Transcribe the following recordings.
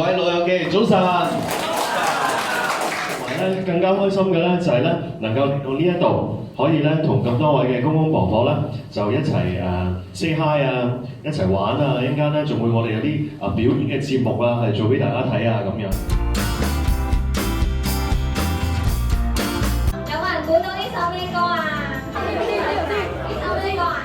位老友記，早晨。同埋咧，更加開心嘅咧就係咧，能夠嚟到呢一度，可以咧同咁多位嘅公公婆婆咧，就一齊say hi 啊，一齊玩啊，一陣間咧仲會我哋有啲表演嘅節目啊，係做俾大家睇啊咁樣。有冇人估到呢首咩歌啊？呢首咩歌啊？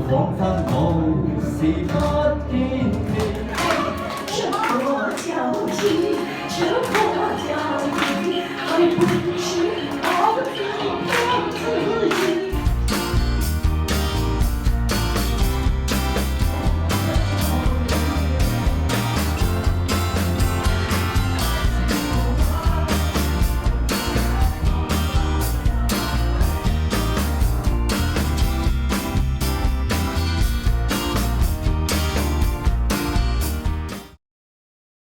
彷彿冇時間。